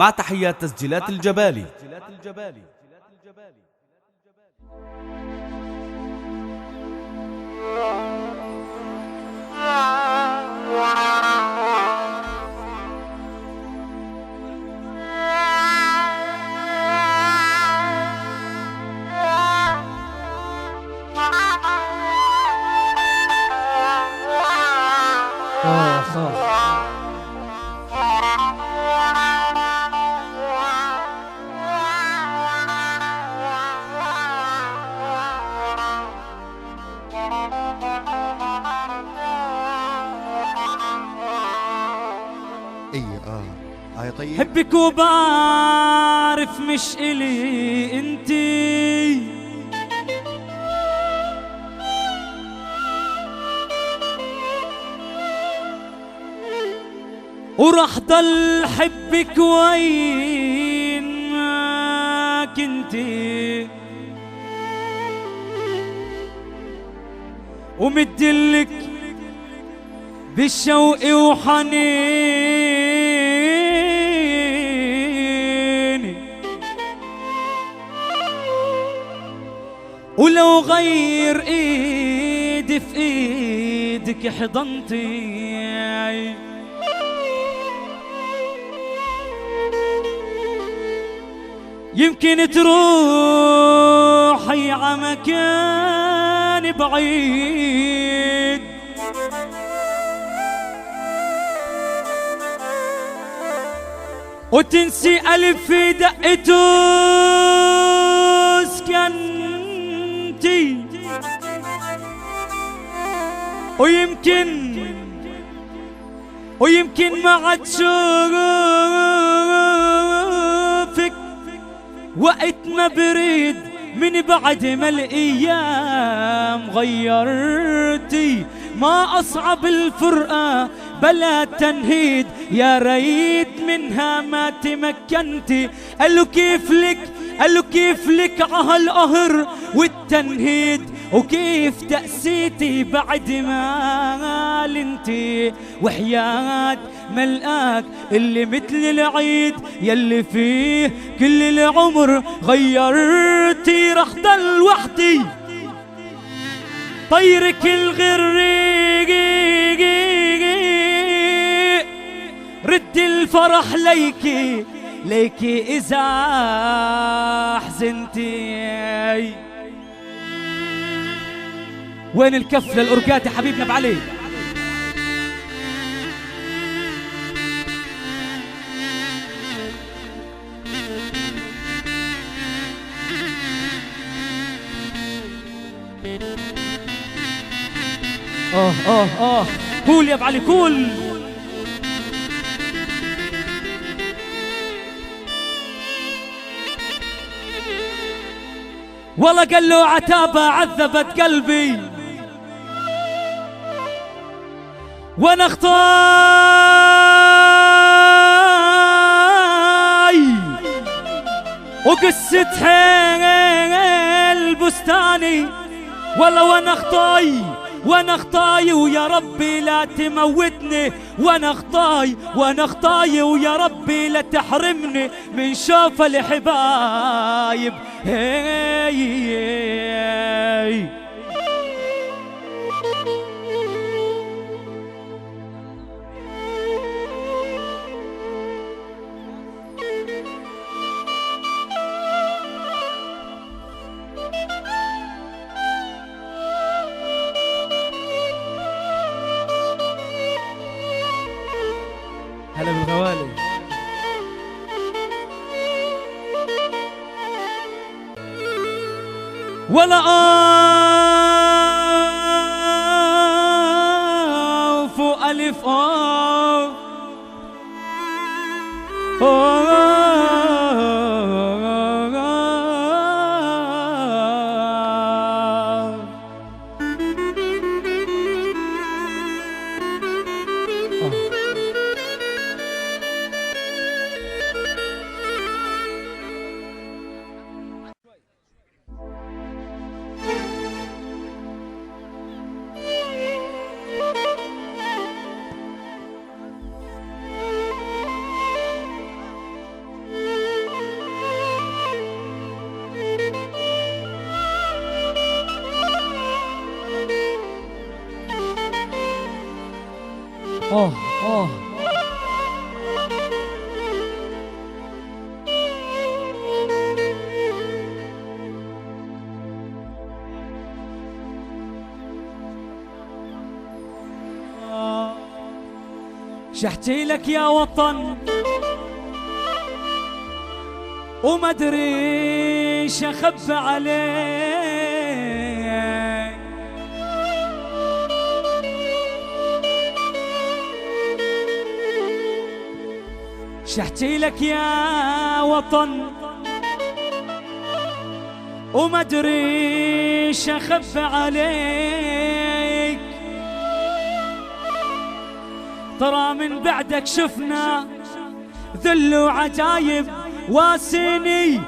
مع تحيات تسجيلات الجبالي. طيب. حبك وبعرف مش إلي انتي، وراح ضل حبك وين ما كنتي، ومدلك بالشوق وحنين، ولو غير ايدي في ايدك حضنتي، يمكن تروحي عمكان بعيد، وتنسي ألف دقته سكنتي، ويمكن ما عاد شوفك وقت ما بريد، من بعد ما الأيام غيرتي. ما أصعب الفرقة بلا تنهيد، يا ريت منها ما تمكنتي. قالوا كيف لك عهالقهر والتنهيد، وكيف تأسيتي بعد ما لنتي. وحياة ملقاك اللي مثل العيد يلي فيه كل العمر غيرتي، رح ضل وحدي طيرك الغريق، رد الفرح ليكي إذا حزنتي. وين الكف للأورجات يا حبيبنا بعلي؟ قول يا ابو علي قول. والله قال له عتابة عذبت قلبي وانا اخطاي، وقصة حيل بستاني. والله وانا اخطاي ويا ربي لا تموتني، وانا اخطاي ويا ربي لا تحرمني من شوف الحبايب. هي هلا بالغوالي. ولا أوف ألف اوه اوه شحكي لك يا وطن وما ادري شخبى عليك، شحكي لك يا وطن وما ادري شخبى عليك، ترى من بعدك شفنا ذل وعجايب، واسيني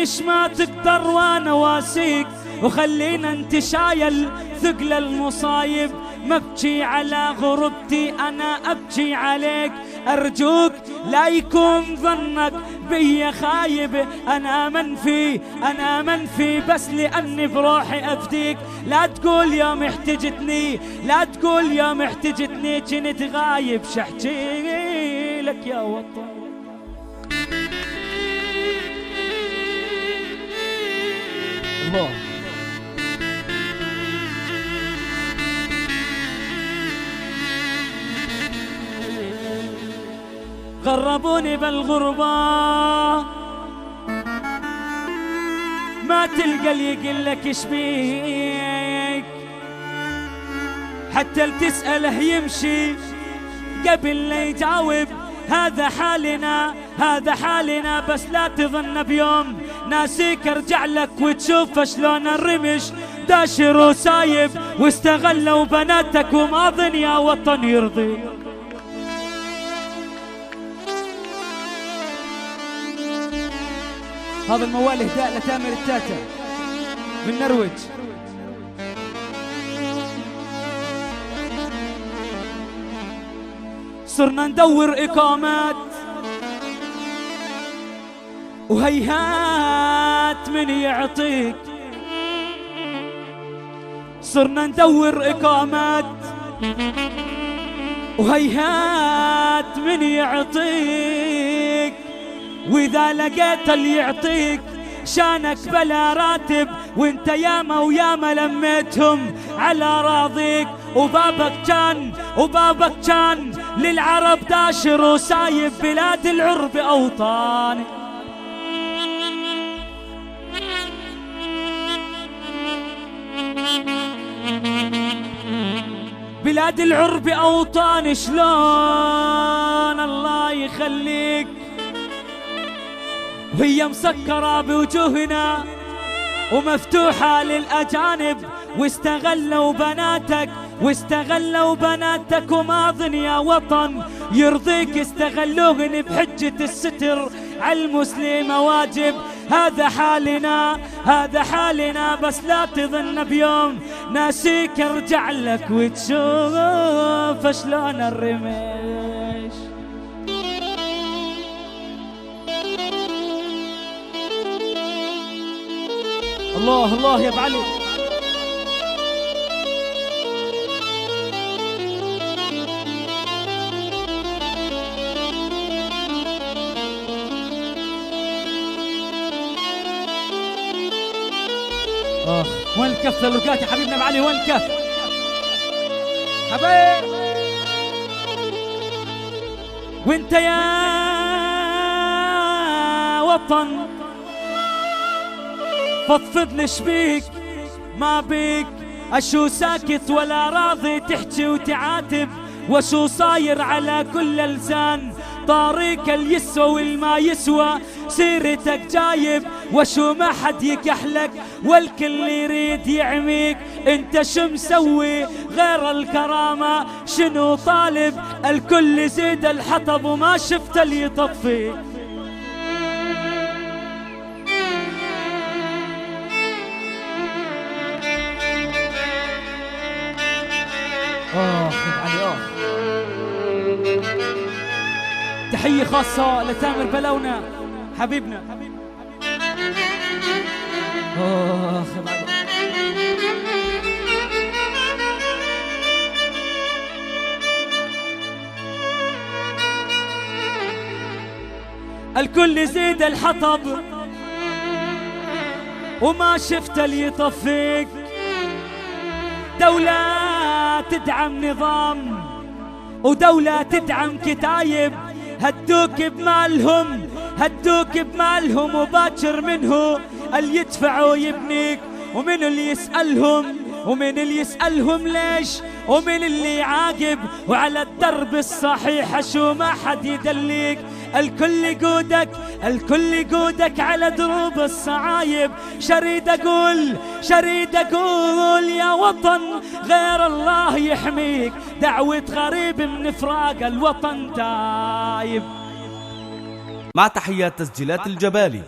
اش ما تقدر وانا واسيك، وخلينا انت شايل ثقل المصايب، ما ابكي على غربتي انا ابكي عليك، ارجوك لا يكون ظنك بيا خايب، انا منفي بس لاني بروحي افديك، لا تقول يوم احتجتني، لا تقول يوم احتجتني كنت غايب، شحكي لك يا وطن. الله غربوني بالغربة، ما تلقى اللي يقول لك ايش بيك، حتى اللي تسأله يمشي قبل لا يجاوب، هذا حالنا بس لا تظن بيوم ناسيك ارجع لك وتشوف شلون الرمش داشر وسايب، واستغلوا بناتك وما ظن يا وطن يرضي. هذا الموال اهداء لتامر التاتا من نرويج. صرنا ندور إقامات وهيهات من يعطيك، صرنا ندور إقامات وهيهات من يعطيك، وإذا لقيت اللي يعطيك شانك بلا راتب، وانت ياما وياما لميتهم على راضيك، وبابك كان للعرب داشر وسايب، بلاد العرب أوطاني. بلاد العرب أوطاني، شلون الله يخليك، وهي مسكرة بوجوهنا ومفتوحة للأجانب، واستغلوا بناتك وما ظن يا وطن يرضيك، استغلوهن بحجة الستر على المسلم واجب، هذا حالنا بس لا تظن بيوم ناسيك ارجع لك وتشوف شلون الرمش. الله يا ابو علي. وين الكف للرقات يا حبيبنا ابو علي، وين الكف حبايب؟ وانت يا وطن فضفض ليش بيك ما بيك، اشو ساكت ولا راضي تحكي وتعاتب، وشو صاير على كل لسان، طاريك اليسوى والما يسوى سيرتك جايب، وشو ما حد يكحلك والكل يريد يعميك، انت شو مسوي غير الكرامة، شنو طالب الكل زيد الحطب وما شفت اللي يطفي. علي تحية خاصة لتامر بلونا حبيبنا. الكل يزيد الحطب وما شفت اللي يطفيك. دولة تدعم نظام ودولة تدعم كتايب، هدوك بمالهم هدوك بمالهم، وباكر منه اللي يدفعوا يبنيك. ومن اللي يسألهم ومن اللي يسألهم ليش، ومن اللي يعاقب وعلى الدرب الصحيح شو ما حد يدليك. الكل يقودك الكل يقودك على دروب الصعايب. شريد أقول يا وطن غير الله يحميك، دعوة غريب من فراق الوطن تايب. مع تحيات تسجيلات الجبالي.